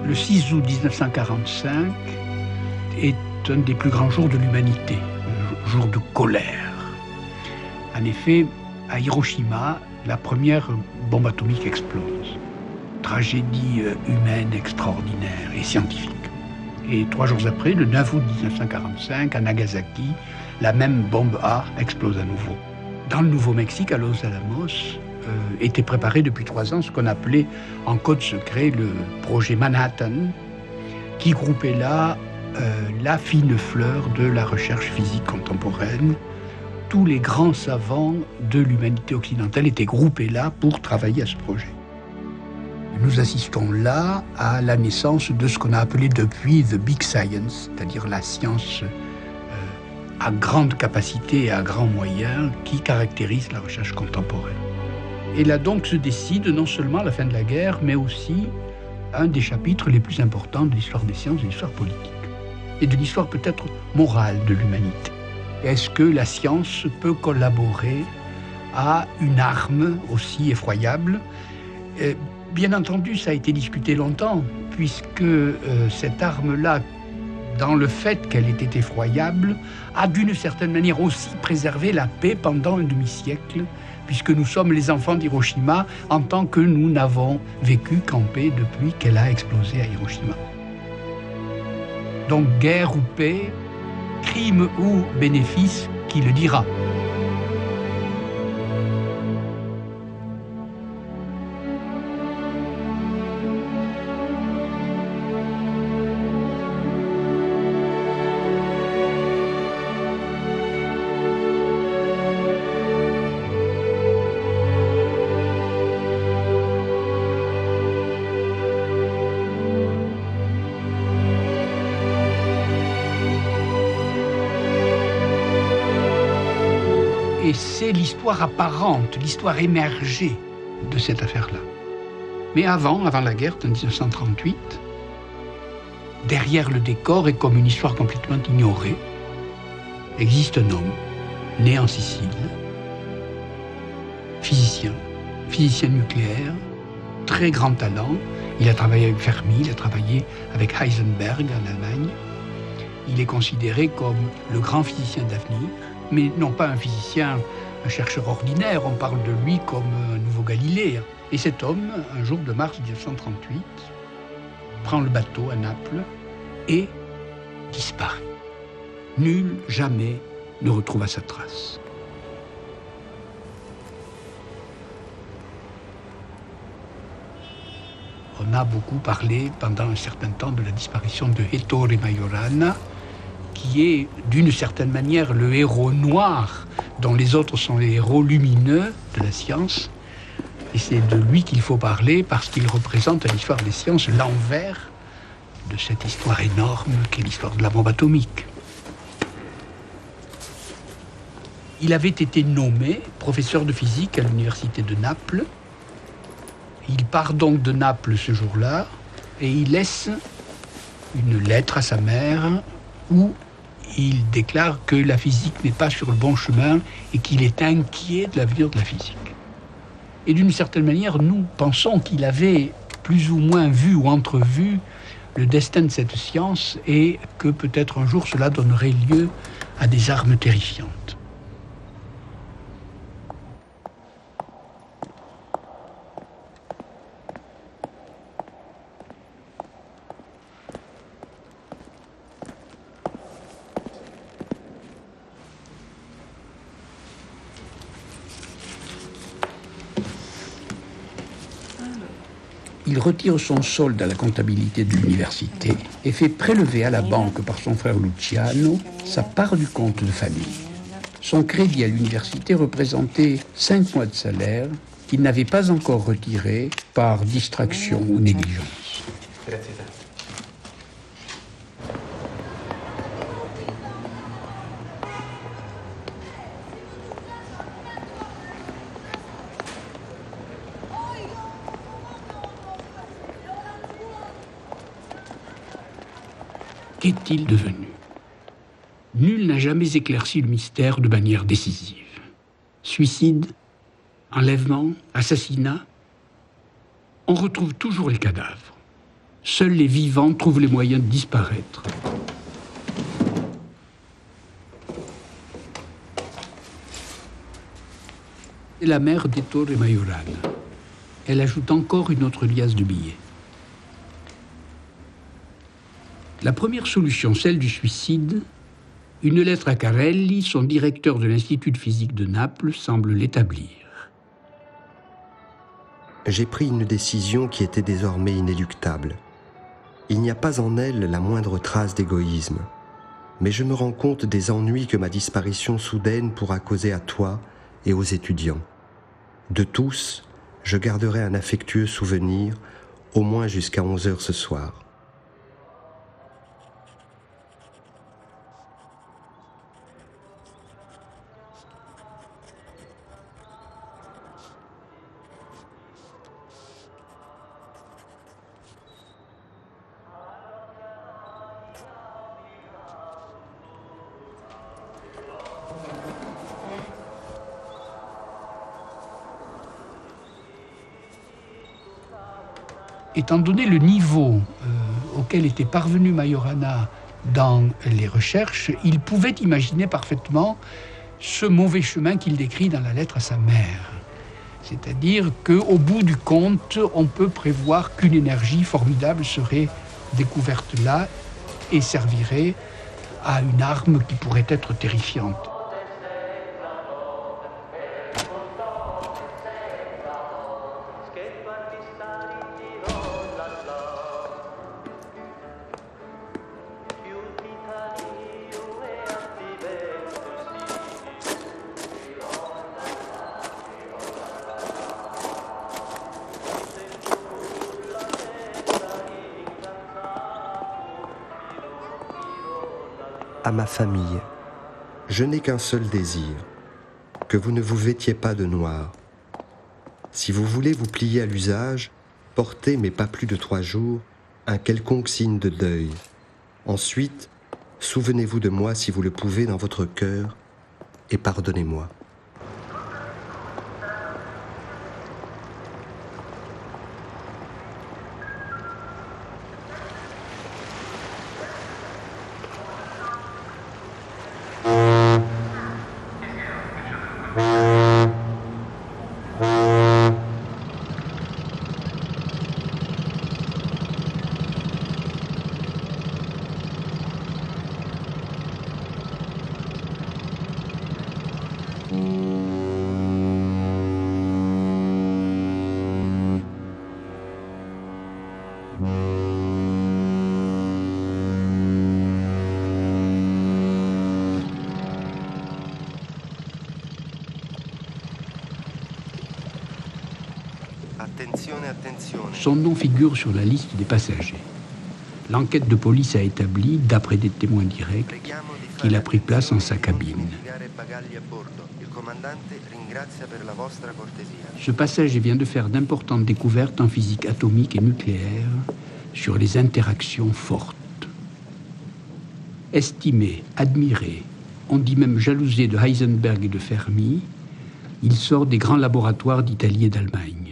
Le 6 août 1945 est un des plus grands jours de l'humanité, un jour de colère. En effet, à Hiroshima, la première bombe atomique explose. Tragédie humaine extraordinaire et scientifique. Et 3 jours après, le 9 août 1945, à Nagasaki, la même bombe A explose à nouveau. Dans le Nouveau-Mexique, à Los Alamos, était préparé depuis 3 ans ce qu'on appelait en code secret le projet Manhattan, qui groupait là la fine fleur de la recherche physique contemporaine. Tous les grands savants de l'humanité occidentale étaient groupés là pour travailler à ce projet. Nous assistons là à la naissance de ce qu'on a appelé depuis The Big Science, c'est-à-dire la science à grande capacité et à grands moyens qui caractérise la recherche contemporaine. Et là donc se décide non seulement la fin de la guerre, mais aussi un des chapitres les plus importants de l'histoire des sciences et de l'histoire politique. Et de l'histoire peut-être morale de l'humanité. Est-ce que la science peut collaborer à une arme aussi effroyable ? Bien entendu, ça a été discuté longtemps, puisque cette arme-là, dans le fait qu'elle était effroyable, a d'une certaine manière aussi préservé la paix pendant un demi-siècle, puisque nous sommes les enfants d'Hiroshima en tant que nous n'avons vécu qu'en paix depuis qu'elle a explosé à Hiroshima. Donc guerre ou paix, crime ou bénéfice, qui le dira ? Et c'est l'histoire apparente, l'histoire émergée de cette affaire-là. Mais avant la guerre de 1938, derrière le décor et comme une histoire complètement ignorée, existe un homme, né en Sicile, physicien nucléaire, très grand talent. Il a travaillé avec Fermi, il a travaillé avec Heisenberg en Allemagne. Il est considéré comme le grand physicien d'avenir, mais non pas un chercheur ordinaire, on parle de lui comme un nouveau Galilée. Et cet homme, un jour de mars 1938, prend le bateau à Naples et disparaît. Nul, jamais, ne retrouva sa trace. On a beaucoup parlé pendant un certain temps de la disparition de Ettore Majorana, qui est d'une certaine manière le héros noir, dont les autres sont les héros lumineux de la science. Et c'est de lui qu'il faut parler parce qu'il représente à l'histoire des sciences l'envers de cette histoire énorme qu'est l'histoire de la bombe atomique. Il avait été nommé professeur de physique à l'université de Naples. Il part donc de Naples ce jour-là et il laisse une lettre à sa mère où il déclare que la physique n'est pas sur le bon chemin et qu'il est inquiet de l'avenir de la physique. Et d'une certaine manière, nous pensons qu'il avait plus ou moins vu ou entrevu le destin de cette science et que peut-être un jour cela donnerait lieu à des armes terrifiantes. Il retire son solde à la comptabilité de l'université et fait prélever à la banque par son frère Luciano sa part du compte de famille. Son crédit à l'université représentait 5 mois de salaire qu'il n'avait pas encore retiré par distraction ou négligence. Qu'est-il devenu ? Nul n'a jamais éclairci le mystère de manière décisive. Suicide, enlèvement, assassinat, on retrouve toujours les cadavres. Seuls les vivants trouvent les moyens de disparaître. C'est la mère d'Ettore Majorana. Elle ajoute encore une autre liasse de billets. La première solution, celle du suicide, une lettre à Carelli, son directeur de l'Institut de physique de Naples, semble l'établir. J'ai pris une décision qui était désormais inéluctable. Il n'y a pas en elle la moindre trace d'égoïsme, mais je me rends compte des ennuis que ma disparition soudaine pourra causer à toi et aux étudiants. De tous, je garderai un affectueux souvenir, au moins jusqu'à 11h ce soir. Étant donné le niveau auquel était parvenu Majorana dans les recherches, il pouvait imaginer parfaitement ce mauvais chemin qu'il décrit dans la lettre à sa mère. C'est-à-dire qu'au bout du compte, on peut prévoir qu'une énergie formidable serait découverte là et servirait à une arme qui pourrait être terrifiante. À ma famille, je n'ai qu'un seul désir, que vous ne vous vêtiez pas de noir. Si vous voulez vous plier à l'usage, portez, mais pas plus de 3 jours, un quelconque signe de deuil. Ensuite, souvenez-vous de moi si vous le pouvez dans votre cœur et pardonnez-moi. Son nom figure sur la liste des passagers. L'enquête de police a établi, d'après des témoins directs, qu'il a pris place en sa cabine. Ce passager vient de faire d'importantes découvertes en physique atomique et nucléaire sur les interactions fortes. Estimé, admiré, on dit même jalousé de Heisenberg et de Fermi, il sort des grands laboratoires d'Italie et d'Allemagne.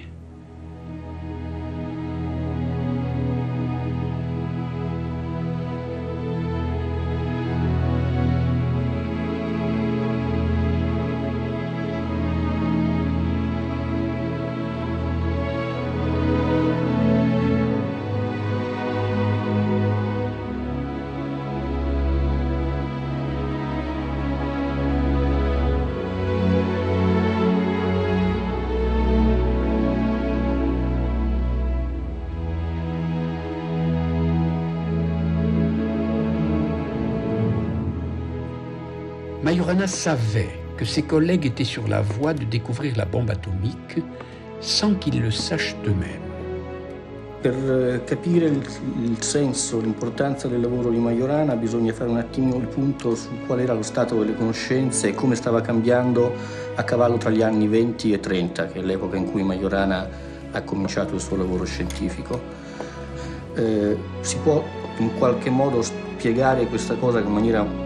Majorana savait que ses collègues étaient sur la voie de découvrir la bombe atomique sans qu'ils le sachent eux-mêmes. Per capire il senso, l'importanza del lavoro di Majorana bisogna fare un attimino il punto su qual era lo stato delle conoscenze e come stava cambiando a cavallo tra gli anni 20 e 30, che è l'epoca in cui Majorana ha cominciato il suo lavoro scientifico. Si può in qualche modo spiegare questa cosa in maniera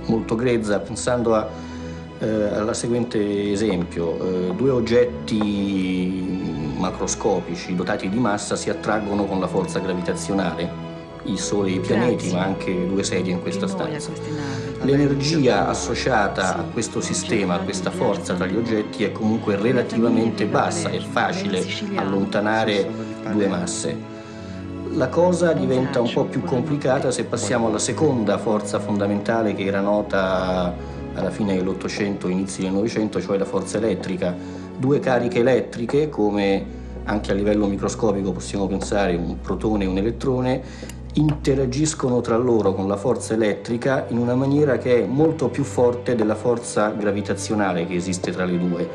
molto grezza, pensando alla seguente esempio. 2 oggetti macroscopici dotati di massa si attraggono con la forza gravitazionale, il Sole e i pianeti, ma anche 2 sedie in questa stanza. L'energia associata a questo sistema, a questa forza tra gli oggetti, è comunque relativamente bassa, è facile allontanare 2 masse. La cosa diventa un po' più complicata se passiamo alla seconda forza fondamentale che era nota alla fine dell'Ottocento, inizi del Novecento, cioè la forza elettrica. 2 cariche elettriche, come anche a livello microscopico possiamo pensare un protone e un elettrone, interagiscono tra loro con la forza elettrica in una maniera che è molto più forte della forza gravitazionale che esiste tra le due.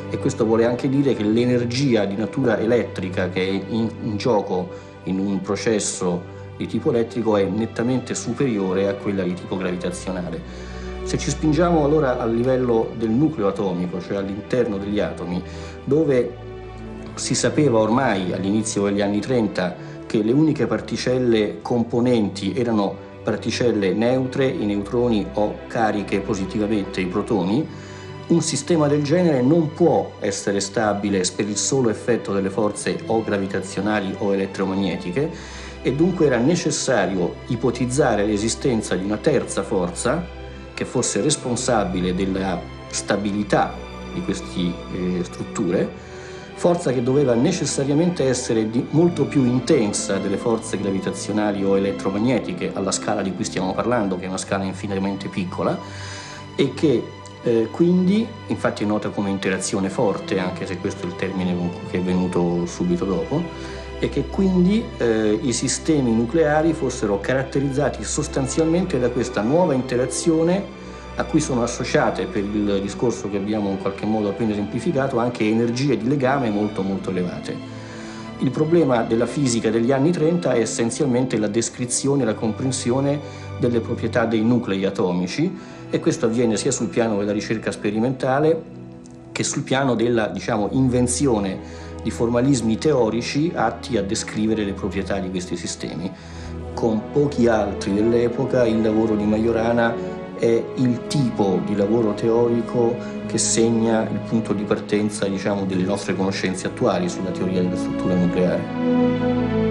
E questo vuole anche dire che l'energia di natura elettrica che è in gioco in un processo di tipo elettrico è nettamente superiore a quella di tipo gravitazionale. Se ci spingiamo allora al livello del nucleo atomico, cioè all'interno degli atomi, dove si sapeva ormai all'inizio degli anni 30 che le uniche particelle componenti erano particelle neutre, i neutroni, o cariche positivamente, i protoni, un sistema del genere non può essere stabile per il solo effetto delle forze o gravitazionali o elettromagnetiche, e dunque era necessario ipotizzare l'esistenza di una terza forza che fosse responsabile della stabilità di queste strutture, forza che doveva necessariamente essere molto più intensa delle forze gravitazionali o elettromagnetiche alla scala di cui stiamo parlando, che è una scala infinitamente piccola, e che quindi, infatti è nota come interazione forte, anche se questo è il termine che è venuto subito dopo, e che quindi i sistemi nucleari fossero caratterizzati sostanzialmente da questa nuova interazione a cui sono associate, per il discorso che abbiamo in qualche modo appena esemplificato, anche energie di legame molto molto elevate. Il problema della fisica degli anni 30 è essenzialmente la descrizione e la comprensione delle proprietà dei nuclei atomici, e questo avviene sia sul piano della ricerca sperimentale che sul piano della, invenzione di formalismi teorici atti a descrivere le proprietà di questi sistemi. Con pochi altri dell'epoca, il lavoro di Majorana è il tipo di lavoro teorico che segna il punto di partenza, delle nostre conoscenze attuali sulla teoria della struttura nucleare.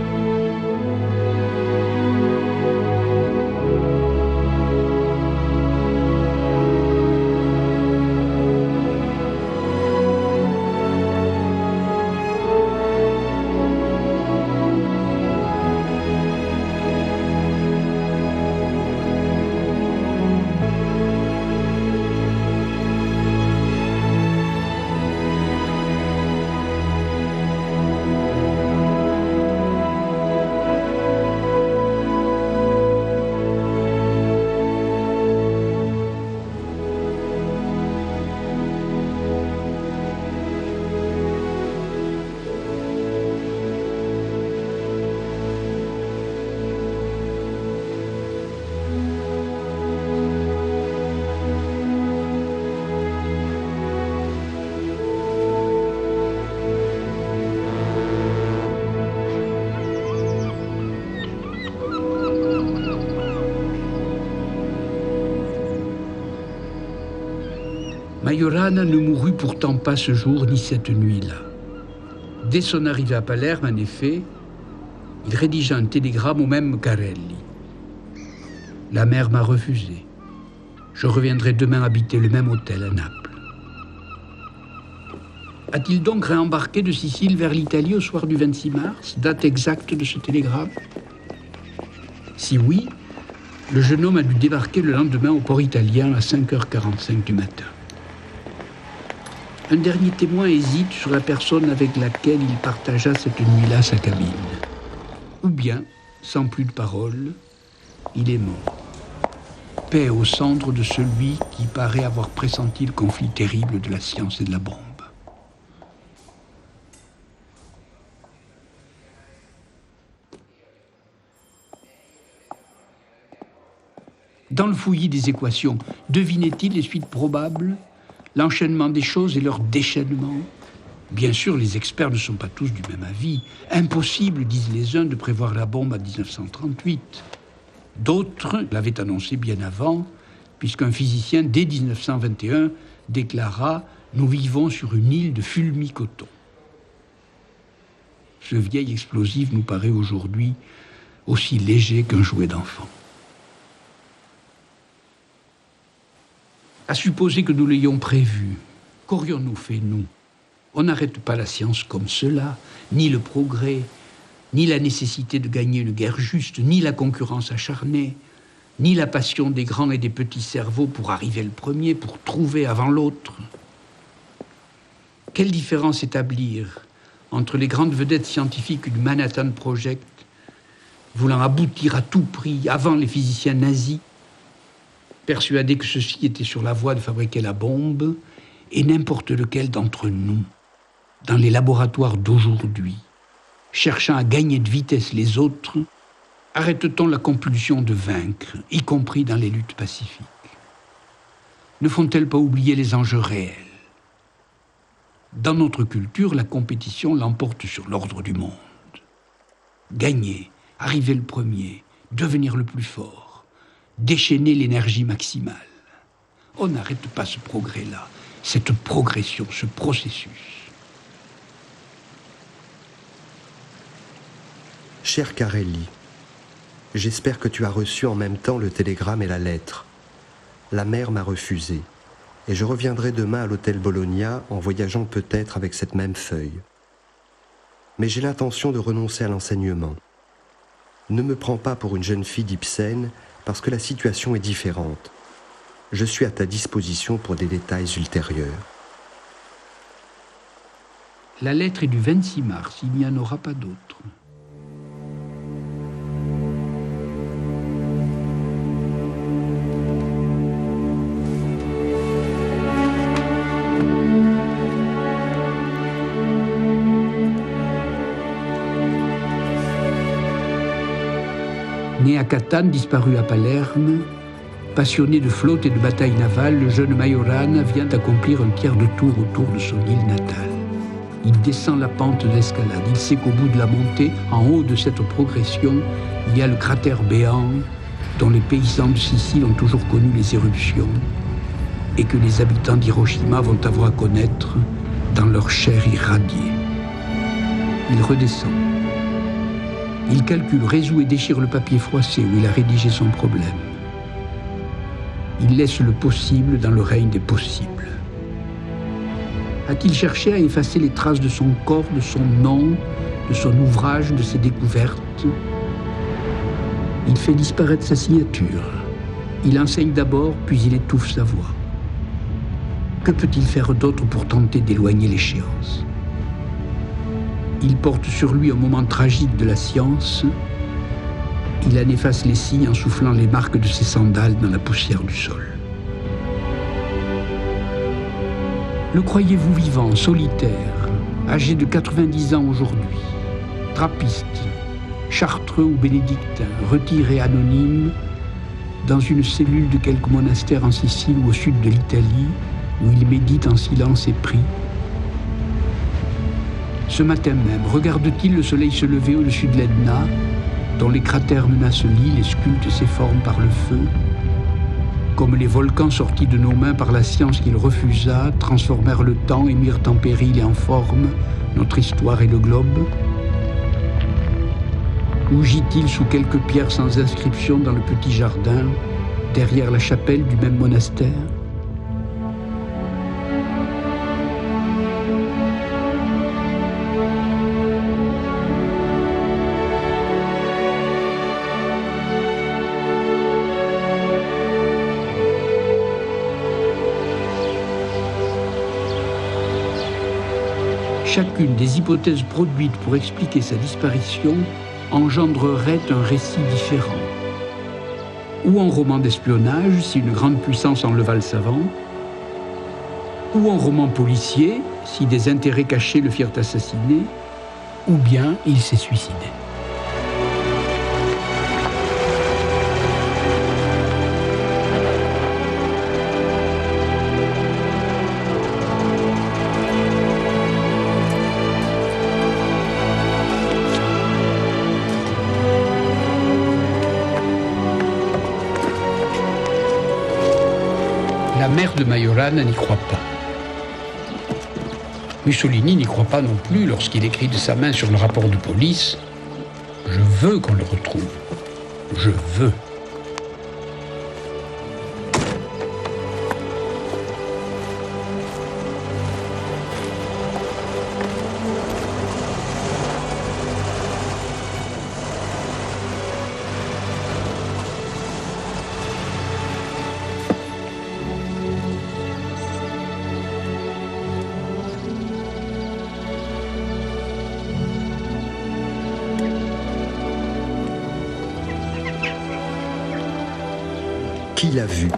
Majorana ne mourut pourtant pas ce jour ni cette nuit-là. Dès son arrivée à Palerme, en effet, il rédigea un télégramme au même Carelli. La mère m'a refusé. Je reviendrai demain habiter le même hôtel à Naples. A-t-il donc réembarqué de Sicile vers l'Italie au soir du 26 mars, date exacte de ce télégramme? Si oui, le jeune homme a dû débarquer le lendemain au port italien à 5h45 du matin. Un dernier témoin hésite sur la personne avec laquelle il partagea cette nuit-là sa cabine. Ou bien, sans plus de paroles, il est mort. Paix aux cendres de celui qui paraît avoir pressenti le conflit terrible de la science et de la bombe. Dans le fouillis des équations, devinait-il les suites probables, l'enchaînement des choses et leur déchaînement? Bien sûr, les experts ne sont pas tous du même avis. Impossible, disent les uns, de prévoir la bombe à 1938. D'autres l'avaient annoncé bien avant, puisqu'un physicien, dès 1921, déclara « Nous vivons sur une île de fulmi-coton ». Ce vieil explosif nous paraît aujourd'hui aussi léger qu'un jouet d'enfant. À supposer que nous l'ayons prévu, qu'aurions-nous fait, nous ? On n'arrête pas la science comme cela, ni le progrès, ni la nécessité de gagner une guerre juste, ni la concurrence acharnée, ni la passion des grands et des petits cerveaux pour arriver le premier, pour trouver avant l'autre. Quelle différence établir entre les grandes vedettes scientifiques du Manhattan Project, voulant aboutir à tout prix avant les physiciens nazis, persuadés que ceux-ci étaient sur la voie de fabriquer la bombe, et n'importe lequel d'entre nous, dans les laboratoires d'aujourd'hui, cherchant à gagner de vitesse les autres, arrête-t-on la compulsion de vaincre, y compris dans les luttes pacifiques ? Ne font-elles pas oublier les enjeux réels ? Dans notre culture, la compétition l'emporte sur l'ordre du monde. Gagner, arriver le premier, devenir le plus fort, déchaîner l'énergie maximale. On n'arrête pas ce progrès-là, cette progression, ce processus. Cher Carelli, j'espère que tu as reçu en même temps le télégramme et la lettre. La mère m'a refusé, et je reviendrai demain à l'hôtel Bologna en voyageant peut-être avec cette même feuille. Mais j'ai l'intention de renoncer à l'enseignement. Ne me prends pas pour une jeune fille d'Ibsen, parce que la situation est différente. Je suis à ta disposition pour des détails ultérieurs. La lettre est du 26 mars, il n'y en aura pas d'autre. Né à Catane, disparu à Palerme, passionné de flotte et de bataille navale, le jeune Majorana vient d'accomplir un tiers de tour autour de son île natale. Il descend la pente de l'escalade. Il sait qu'au bout de la montée, en haut de cette progression, il y a le cratère béant dont les paysans de Sicile ont toujours connu les éruptions et que les habitants d'Hiroshima vont avoir à connaître dans leur chair irradiée. Il redescend. Il calcule, résout et déchire le papier froissé où il a rédigé son problème. Il laisse le possible dans le règne des possibles. A-t-il cherché à effacer les traces de son corps, de son nom, de son ouvrage, de ses découvertes ? Il fait disparaître sa signature. Il enseigne d'abord, puis il étouffe sa voix. Que peut-il faire d'autre pour tenter d'éloigner l'échéance ? Il porte sur lui un moment tragique de la science. Il en efface les signes en soufflant les marques de ses sandales dans la poussière du sol. Le croyez-vous vivant, solitaire, âgé de 90 ans aujourd'hui, trappiste, chartreux ou bénédictin, retiré anonyme, dans une cellule de quelque monastère en Sicile ou au sud de l'Italie, où il médite en silence et prie. Ce matin même, regarde-t-il le soleil se lever au-dessus de l'Etna, dont les cratères menacent l'île et sculptent ses formes par le feu, comme les volcans sortis de nos mains par la science qu'il refusa, transformèrent le temps et mirent en péril et en forme notre histoire et le globe? Ou gît-il sous quelques pierres sans inscription dans le petit jardin, derrière la chapelle du même monastère? Chacune des hypothèses produites pour expliquer sa disparition engendrerait un récit différent. Ou un roman d'espionnage, si une grande puissance enleva le savant, ou un roman policier, si des intérêts cachés le firent assassiner, ou bien il s'est suicidé. La mère de Majorana n'y croit pas. Mussolini n'y croit pas non plus lorsqu'il écrit de sa main sur le rapport de police « Je veux qu'on le retrouve. Je veux ». Qui l'a vu,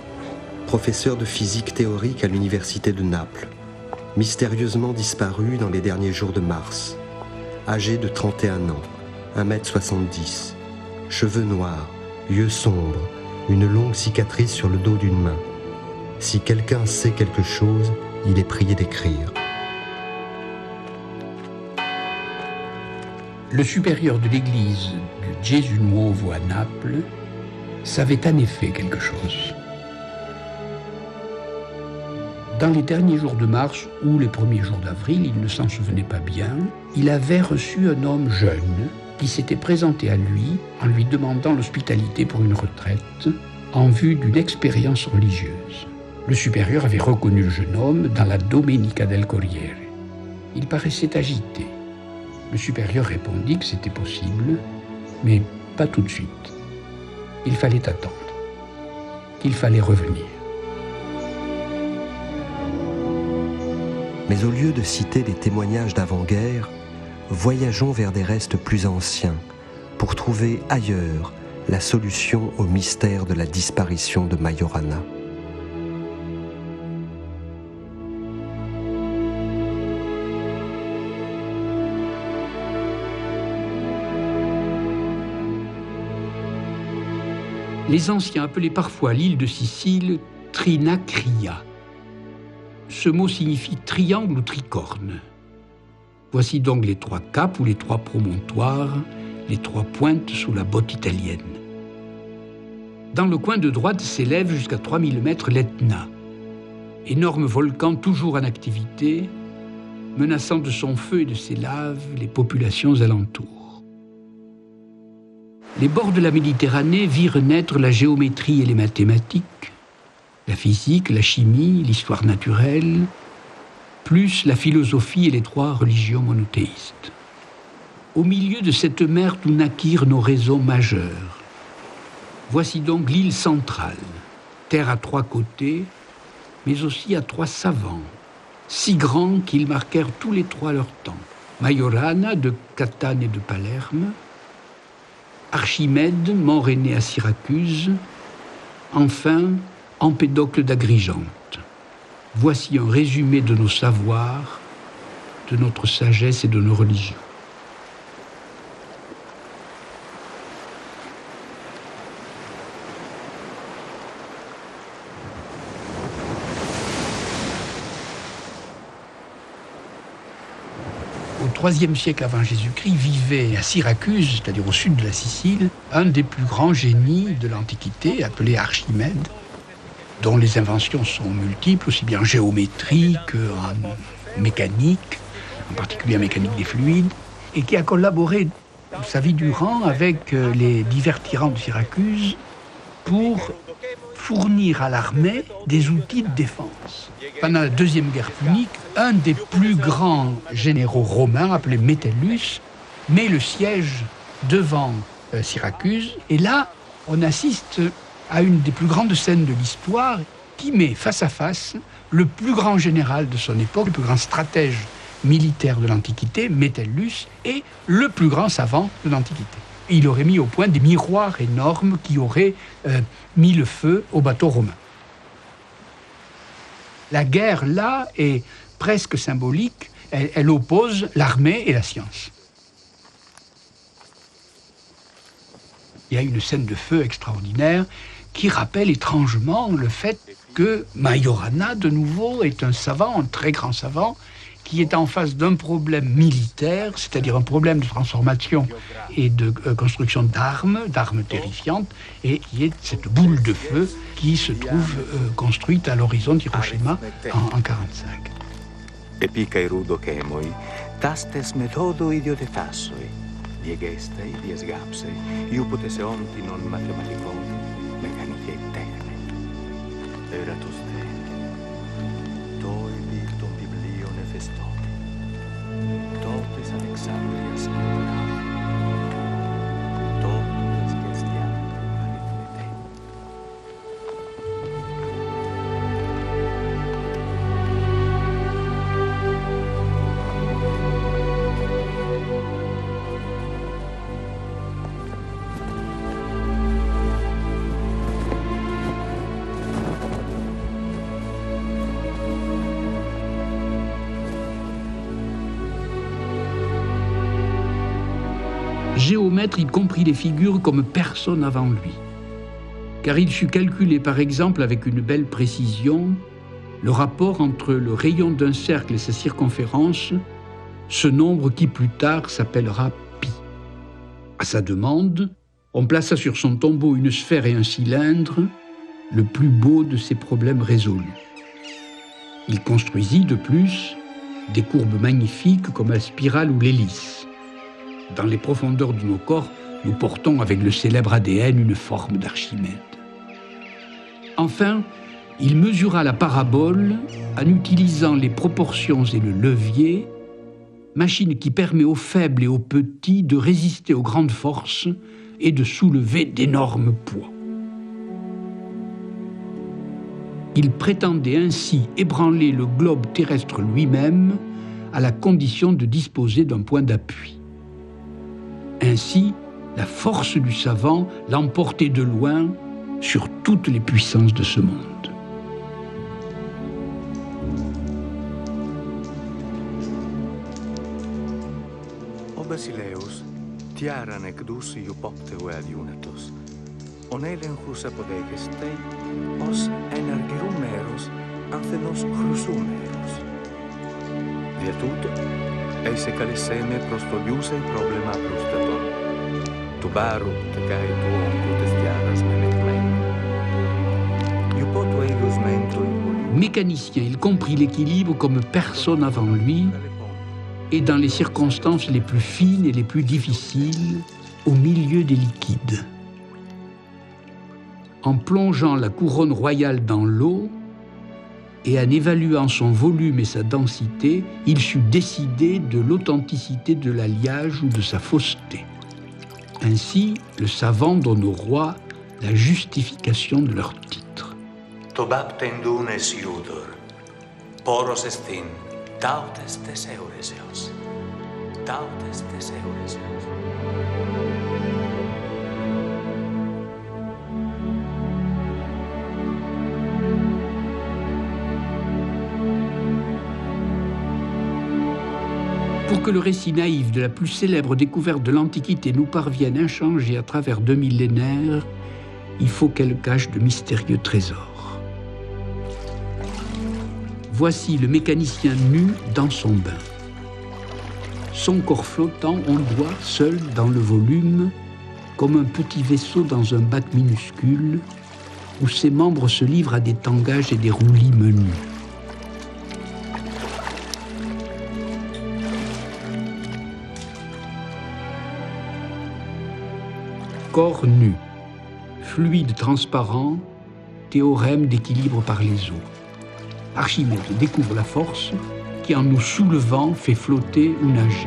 professeur de physique théorique à l'université de Naples, mystérieusement disparu dans les derniers jours de mars, âgé de 31 ans, 1m70, cheveux noirs, yeux sombres, une longue cicatrice sur le dos d'une main. Si quelqu'un sait quelque chose, il est prié d'écrire. Le supérieur de l'église du Gesù Nuovo à Naples savait en effet quelque chose. Dans les derniers jours de mars ou les premiers jours d'avril, il ne s'en souvenait pas bien, il avait reçu un homme jeune qui s'était présenté à lui en lui demandant l'hospitalité pour une retraite en vue d'une expérience religieuse. Le supérieur avait reconnu le jeune homme dans la Domenica del Corriere. Il paraissait agité. Le supérieur répondit que c'était possible, mais pas tout de suite. Il fallait attendre, qu'il fallait revenir. Mais au lieu de citer des témoignages d'avant-guerre, voyageons vers des restes plus anciens pour trouver ailleurs la solution au mystère de la disparition de Majorana. Les anciens appelaient parfois l'île de Sicile Trinacria. Ce mot signifie triangle ou tricorne. Voici donc les 3 caps ou les 3 promontoires, les 3 pointes sous la botte italienne. Dans le coin de droite s'élève jusqu'à 3000 mètres l'Etna, énorme volcan toujours en activité, menaçant de son feu et de ses laves les populations alentours. Les bords de la Méditerranée virent naître la géométrie et les mathématiques, la physique, la chimie, l'histoire naturelle, plus la philosophie et les 3 religions monothéistes. Au milieu de cette mer d'où naquirent nos raisons majeures. Voici donc l'île centrale, terre à 3 côtés, mais aussi à 3 savants, si grands qu'ils marquèrent tous les 3 leur temps. Majorana de Catane et de Palerme, Archimède, mort et né à Syracuse, enfin Empédocle d'Agrigente. Voici un résumé de nos savoirs, de notre sagesse et de nos religions. Au IIIe siècle avant Jésus-Christ vivait à Syracuse, c'est-à-dire au sud de la Sicile, un des plus grands génies de l'Antiquité, appelé Archimède, dont les inventions sont multiples, aussi bien en géométrie qu'en mécanique, en particulier en mécanique des fluides, et qui a collaboré sa vie durant avec les divers tyrans de Syracuse pour fournir à l'armée des outils de défense. Pendant la Deuxième Guerre punique, un des plus grands généraux romains, appelé Metellus, met le siège devant Syracuse. Et là, on assiste à une des plus grandes scènes de l'histoire qui met face à face le plus grand général de son époque, le plus grand stratège militaire de l'Antiquité, Metellus, et le plus grand savant de l'Antiquité. Il aurait mis au point des miroirs énormes qui auraient mis le feu aux bateaux romains. La guerre, là, est presque symbolique. Elle oppose l'armée et la science. Il y a une scène de feu extraordinaire qui rappelle étrangement le fait que Majorana, de nouveau, est un savant, un très grand savant, qui est en face d'un problème militaire, c'est-à-dire un problème de transformation et de construction d'armes terrifiantes, et qui est cette boule de feu qui se trouve construite à l'horizon d'Hiroshima en 1945. Epicai rudo chemoi, tastes methodo idiotetassoi, diegestei, diesgapsei, iuputes eonti non mathematicon, mechanicae techne. Eratus te, toi dictum biblio nefestoti, totes Alexandrias interam, totes gestiam arithmete. Géomètre, il comprit les figures comme personne avant lui, car il sut calculer par exemple avec une belle précision le rapport entre le rayon d'un cercle et sa circonférence, ce nombre qui plus tard s'appellera pi. À sa demande, on plaça sur son tombeau une sphère et un cylindre, le plus beau de ses problèmes résolus. Il construisit de plus des courbes magnifiques comme la spirale ou l'hélice. Dans les profondeurs de nos corps, nous portons avec le célèbre ADN une forme d'Archimède. Enfin, il mesura la parabole en utilisant les proportions et le levier, machine qui permet aux faibles et aux petits de résister aux grandes forces et de soulever d'énormes poids. Il prétendait ainsi ébranler le globe terrestre lui-même à la condition de disposer d'un point d'appui. Ainsi, la force du savant l'emportait de loin sur toutes les puissances de ce monde. O Basileus, tiaran ecdus iupopteo adiunatus, onelenchus apodegestei, os energerumeros, anthenos chrusumeros. Virtuto, eise calisseme prostoliusei problema prustator, tubaru tecae tuum protestiadas menecmen. Iupoto eius mentoi. Mécanicien, il comprit l'équilibre comme personne avant lui, et dans les circonstances les plus fines et les plus difficiles, au milieu des liquides. En plongeant la couronne royale dans l'eau, et en évaluant son volume et sa densité, il sut décider de l'authenticité de l'alliage ou de sa fausseté. Ainsi, le savant donne aux rois la justification de leur titre. Tobaptendunes iudor, poros estin, tautes teseureseos, tautes teseureseos. Pour que le récit naïf de la plus célèbre découverte de l'Antiquité nous parvienne inchangé à travers 2 millénaires, il faut qu'elle cache de mystérieux trésors. Voici le mécanicien nu dans son bain. Son corps flottant, on le voit seul dans le volume, comme un petit vaisseau dans un bac minuscule, où ses membres se livrent à des tangages et des roulis menus. Corps nu, fluide transparent, théorème d'équilibre par les eaux. Archimède découvre la force qui, en nous soulevant, fait flotter ou nager.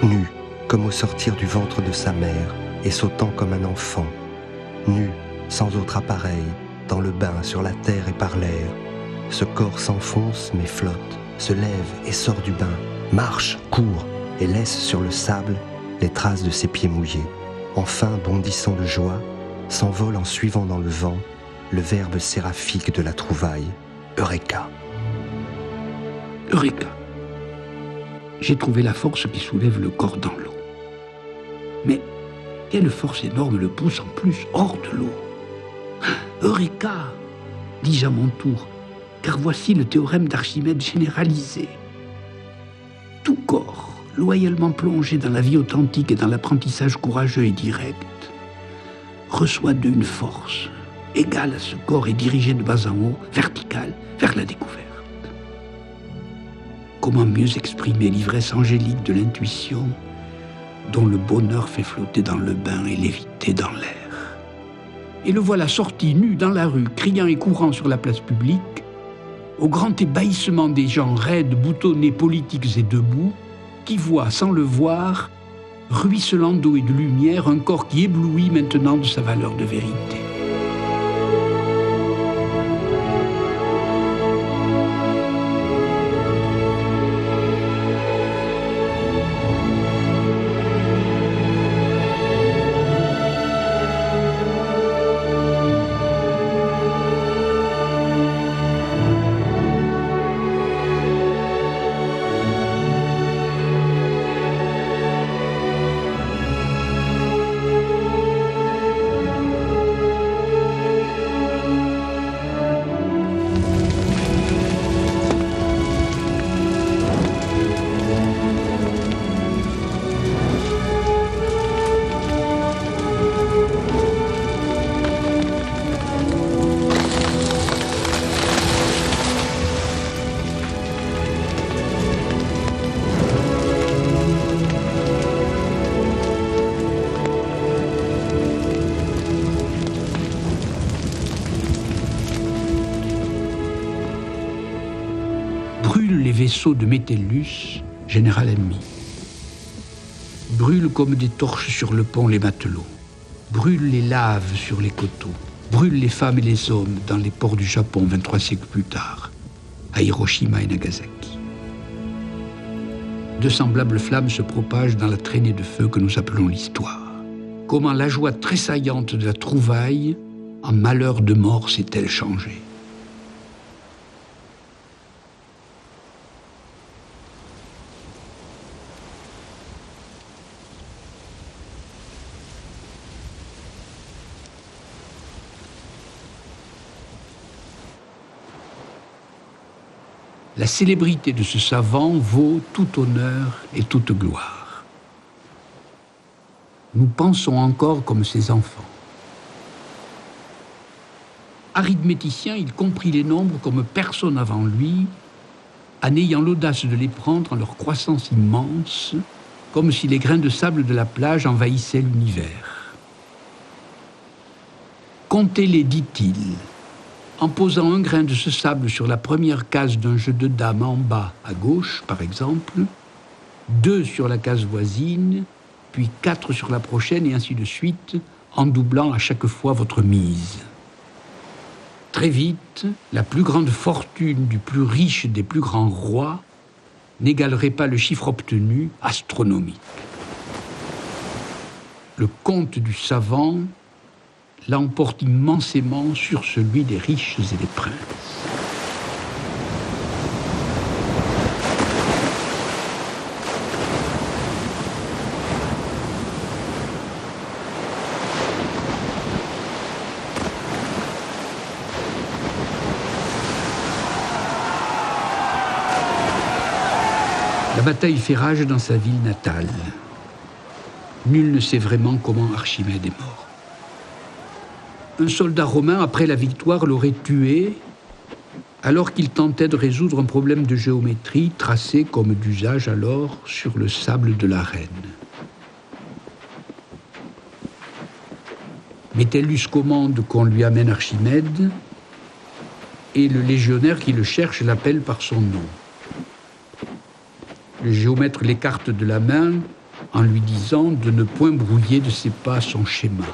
Nu, comme au sortir du ventre de sa mère, et sautant comme un enfant, nu, sans autre appareil, dans le bain, sur la terre et par l'air, ce corps s'enfonce mais flotte, se lève et sort du bain, marche, court et laisse sur le sable les traces de ses pieds mouillés. Enfin, bondissant de joie, s'envole en suivant dans le vent le verbe séraphique de la trouvaille, Eureka. Eureka. J'ai trouvé la force qui soulève le corps dans l'eau. Mais quelle force énorme le pousse en plus hors de l'eau. Eureka, dis-je à mon tour, car voici le théorème d'Archimède généralisé. Tout corps, loyalement plongé dans la vie authentique et dans l'apprentissage courageux et direct, reçoit d'une force égale à ce corps et dirigé de bas en haut, verticale, vers la découverte. Comment mieux exprimer l'ivresse angélique de l'intuition dont le bonheur fait flotter dans le bain et léviter dans l'air. Et le voilà sorti nu dans la rue, criant et courant sur la place publique, au grand ébahissement des gens raides, boutonnés, politiques et debout, qui voient, sans le voir, ruisselant d'eau et de lumière, un corps qui éblouit maintenant de sa valeur de vérité. Vaisseaux de Métellus, général ennemi. Brûlent comme des torches sur le pont les matelots. Brûlent les laves sur les coteaux. Brûlent les femmes et les hommes dans les ports du Japon 23 siècles plus tard, à Hiroshima et Nagasaki. De semblables flammes se propagent dans la traînée de feu que nous appelons l'histoire. Comment la joie tressaillante de la trouvaille, en malheur de mort, s'est-elle changée? La célébrité de ce savant vaut tout honneur et toute gloire. Nous pensons encore comme ses enfants. Arithméticien, il comprit les nombres comme personne avant lui, en ayant l'audace de les prendre en leur croissance immense, comme si les grains de sable de la plage envahissaient l'univers. Comptez-les, dit-il, en posant un grain de ce sable sur la première case d'un jeu de dames en bas, à gauche, par exemple, 2 sur la case voisine, puis 4 sur la prochaine, et ainsi de suite, en doublant à chaque fois votre mise. Très vite, la plus grande fortune du plus riche des plus grands rois n'égalerait pas le chiffre obtenu, astronomique. Le compte du savant l'emporte immensément sur celui des riches et des princes. La bataille fait rage dans sa ville natale. Nul ne sait vraiment comment Archimède est mort. Un soldat romain, après la victoire, l'aurait tué alors qu'il tentait de résoudre un problème de géométrie tracé comme d'usage alors sur le sable de l'arène. Métellus commande qu'on lui amène Archimède et le légionnaire qui le cherche l'appelle par son nom. Le géomètre l'écarte de la main en lui disant de ne point brouiller de ses pas son schéma.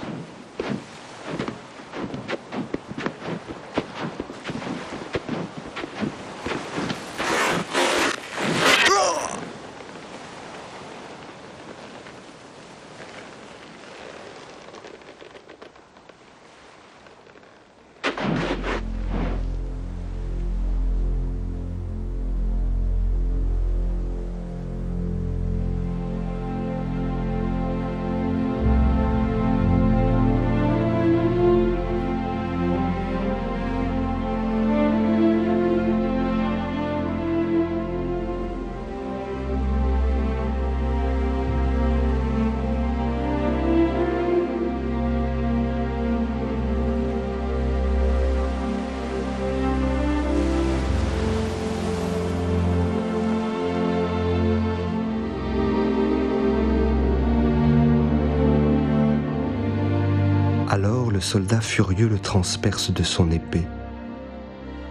Alors le soldat furieux le transperce de son épée.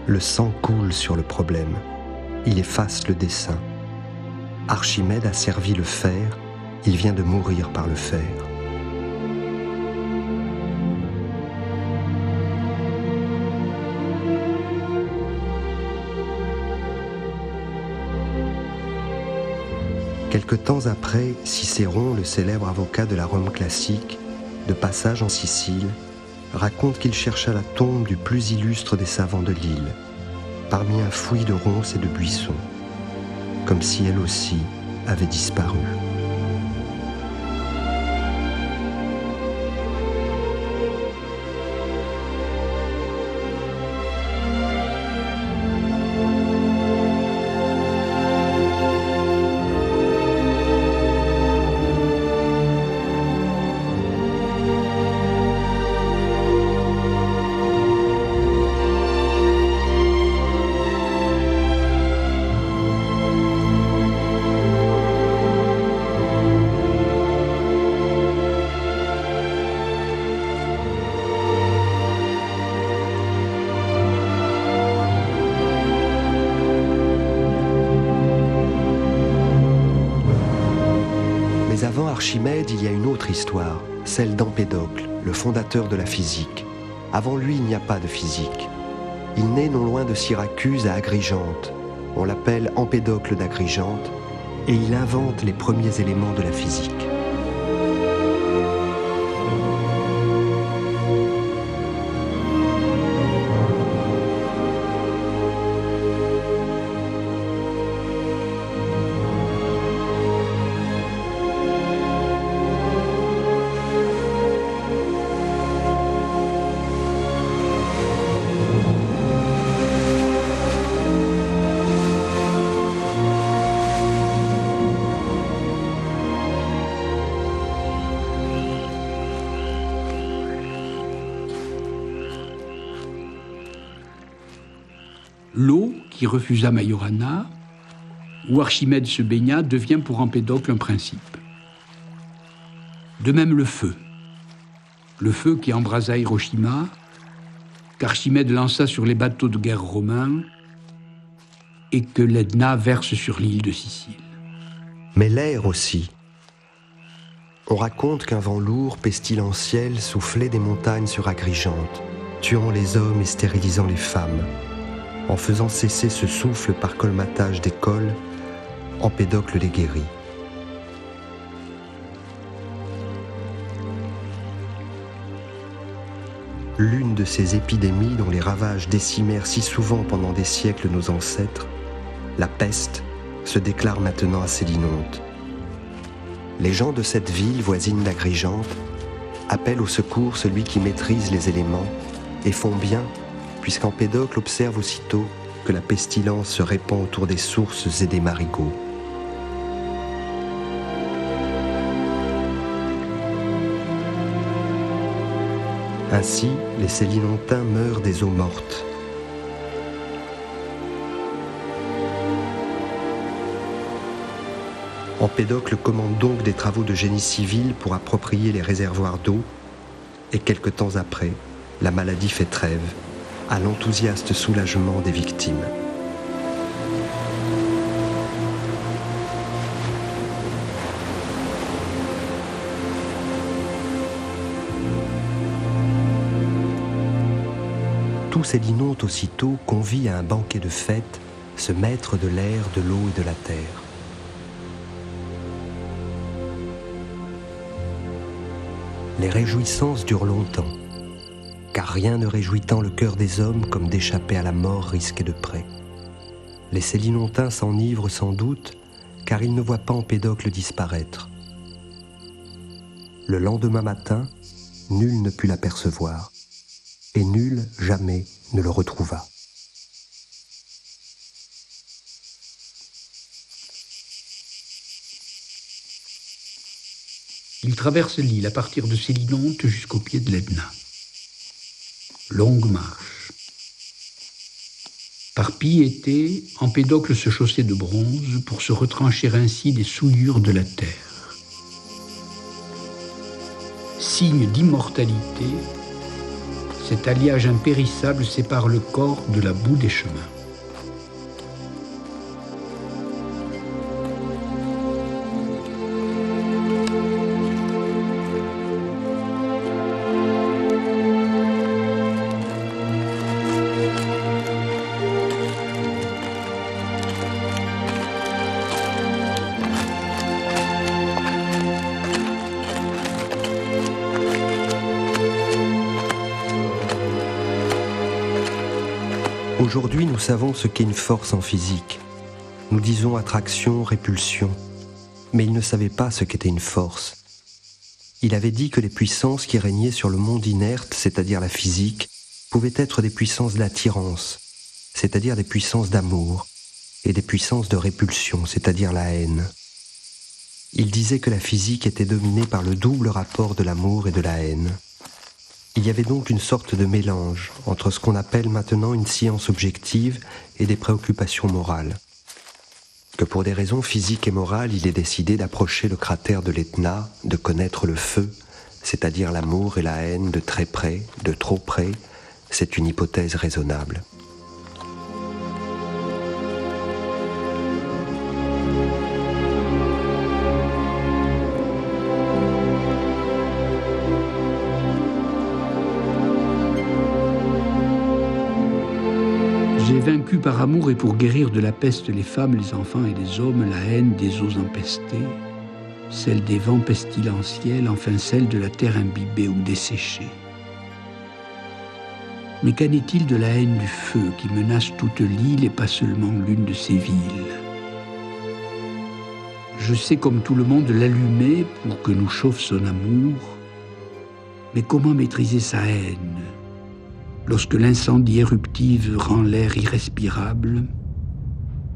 Le sang coule sur le problème. Il efface le dessin. Archimède a servi le fer, il vient de mourir par le fer. Quelque temps après, Cicéron, le célèbre avocat de la Rome classique, de passage en Sicile, raconte qu'il chercha la tombe du plus illustre des savants de l'île, parmi un fouillis de ronces et de buissons, comme si elle aussi avait disparu. Avant Archimède, il y a une autre histoire, celle d'Empédocle, le fondateur de la physique. Avant lui, il n'y a pas de physique. Il naît non loin de Syracuse à Agrigente. On l'appelle Empédocle d'Agrigente et il invente les premiers éléments de la physique. L'eau, qui refusa Majorana, où Archimède se baigna, devient pour Empédocle un principe. De même le feu qui embrasa Hiroshima, qu'Archimède lança sur les bateaux de guerre romains et que l'Etna verse sur l'île de Sicile. Mais l'air aussi. On raconte qu'un vent lourd, pestilentiel, soufflait des montagnes sur Agrigente, tuant les hommes et stérilisant les femmes. En faisant cesser ce souffle par colmatage des cols, Empédocle les guérit. L'une de ces épidémies dont les ravages décimèrent si souvent pendant des siècles nos ancêtres, la peste, se déclare maintenant à Sélinonte. Les gens de cette ville voisine d'Agrigente appellent au secours celui qui maîtrise les éléments et font bien, puisqu'Empédocle observe aussitôt que la pestilence se répand autour des sources et des marigots. Ainsi, les Sélinontains meurent des eaux mortes. Empédocle commande donc des travaux de génie civil pour approprier les réservoirs d'eau, et quelque temps après, la maladie fait trêve, à l'enthousiaste soulagement des victimes. Tout Sélinonte aussitôt convie à un banquet de fête ce maître de l'air, de l'eau et de la terre. Les réjouissances durent longtemps, car rien ne réjouit tant le cœur des hommes comme d'échapper à la mort risquée de près. Les Sélinontains s'enivrent sans doute, car ils ne voient pas Empédocle disparaître. Le lendemain matin, nul ne put l'apercevoir, et nul jamais ne le retrouva. Il traverse l'île à partir de Sélinonte jusqu'au pied de l'Etna. Longue marche. Par piété, Empédocle se chaussait de bronze pour se retrancher ainsi des souillures de la terre. signe d'immortalité, cet alliage impérissable sépare le corps de la boue des chemins. Aujourd'hui, nous savons ce qu'est une force en physique. Nous disons attraction, répulsion, mais il ne savait pas ce qu'était une force. Il avait dit que les puissances qui régnaient sur le monde inerte, c'est-à-dire la physique, pouvaient être des puissances d'attirance, c'est-à-dire des puissances d'amour, et des puissances de répulsion, c'est-à-dire la haine. Il disait que la physique était dominée par le double rapport de l'amour et de la haine. Il y avait donc une sorte de mélange entre ce qu'on appelle maintenant une science objective et des préoccupations morales. Que pour des raisons physiques et morales, il est décidé d'approcher le cratère de l'Etna, de connaître le feu, c'est-à-dire l'amour et la haine de très près, de trop près, c'est une hypothèse raisonnable. J'ai vaincu par amour et pour guérir de la peste les femmes, les enfants et les hommes, la haine des eaux empestées, celle des vents pestilentiels, enfin celle de la terre imbibée ou desséchée. Mais qu'en est-il de la haine du feu qui menace toute l'île et pas seulement l'une de ses villes? Je sais comme tout le monde l'allumer pour que nous chauffe son amour, mais comment maîtriser sa haine? Lorsque l'incendie éruptif rend l'air irrespirable,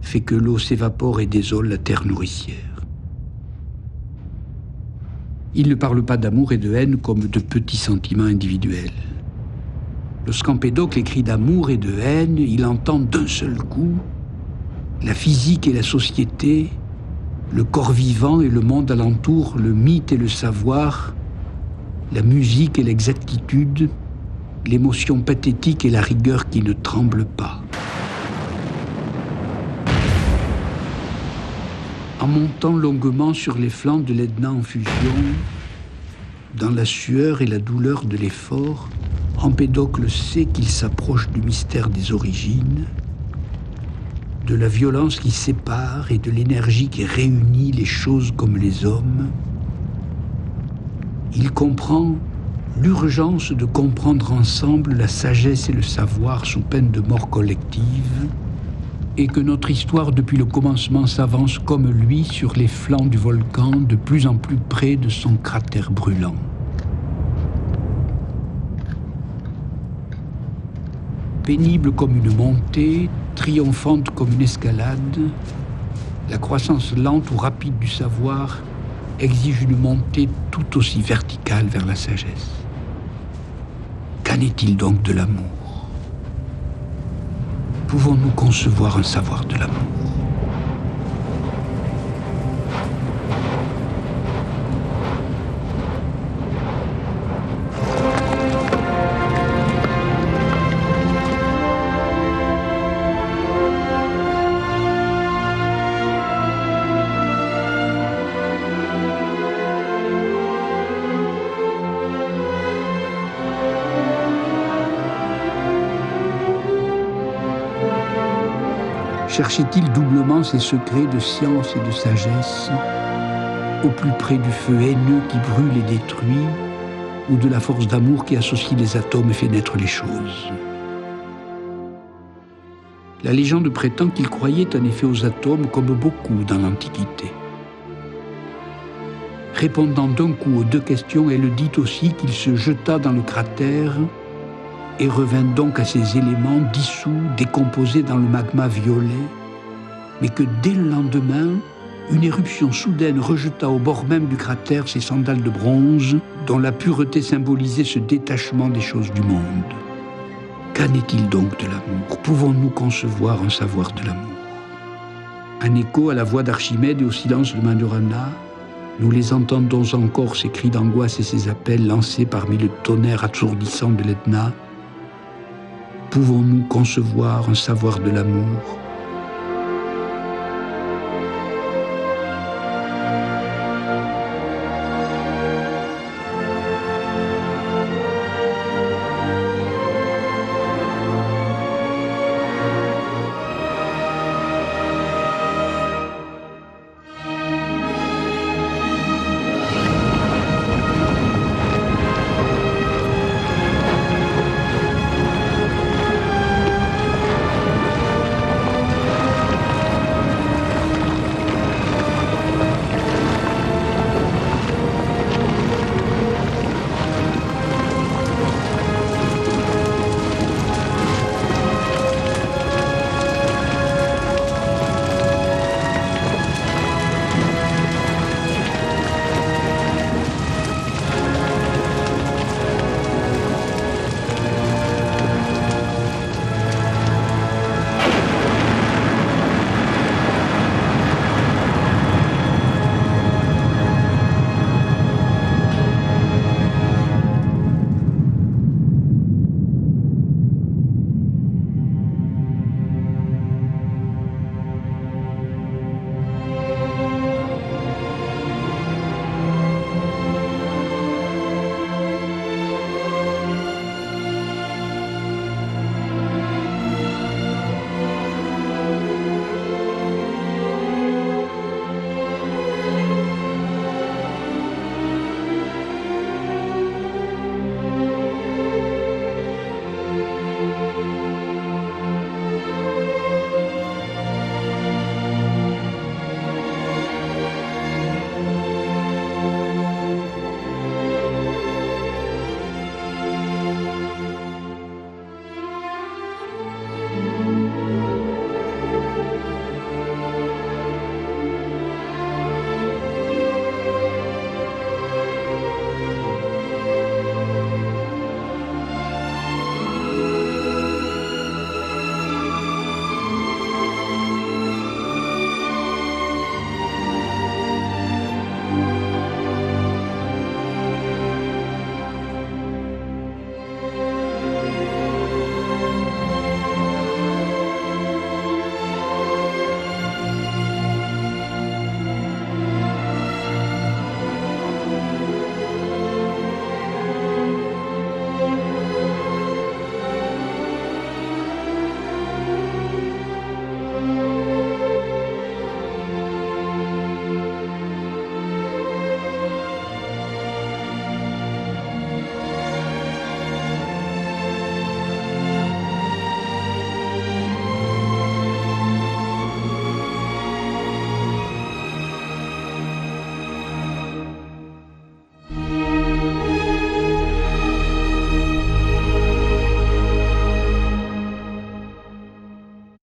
fait que l'eau s'évapore et désole la terre nourricière. Il ne parle pas d'amour et de haine comme de petits sentiments individuels. Lorsqu'Empédocle écrit d'amour et de haine, il entend d'un seul coup la physique et la société, le corps vivant et le monde alentour, le mythe et le savoir, la musique et l'exactitude, l'émotion pathétique et la rigueur qui ne tremble pas. En montant longuement sur les flancs de l'Etna en fusion, dans la sueur et la douleur de l'effort, Empédocle sait qu'il s'approche du mystère des origines, de la violence qui sépare et de l'énergie qui réunit les choses comme les hommes. Il comprend l'urgence de comprendre ensemble la sagesse et le savoir sous peine de mort collective, et que notre histoire depuis le commencement s'avance comme lui sur les flancs du volcan, de plus en plus près de son cratère brûlant. Pénible comme une montée, triomphante comme une escalade, la croissance lente ou rapide du savoir exige une montée tout aussi verticale vers la sagesse. Qu'en est-il donc de l'amour? Pouvons-nous concevoir un savoir de l'amour? Cherchait-il doublement ses secrets de science et de sagesse au plus près du feu haineux qui brûle et détruit ou de la force d'amour qui associe les atomes et fait naître les choses? La légende prétend qu'il croyait en effet aux atomes comme beaucoup dans l'Antiquité. Répondant d'un coup aux deux questions, elle dit aussi qu'il se jeta dans le cratère et revint donc à ces éléments dissous, décomposés dans le magma violet, mais que dès le lendemain, une éruption soudaine rejeta au bord même du cratère ces sandales de bronze, dont la pureté symbolisait ce détachement des choses du monde. Qu'en est-il donc de l'amour? Pouvons-nous concevoir un savoir de l'amour? Un écho à la voix d'Archimède et au silence de Majorana, Nous les entendons encore, ces cris d'angoisse et ces appels lancés parmi le tonnerre assourdissant de l'Etna. Pouvons-nous concevoir un savoir de l'amour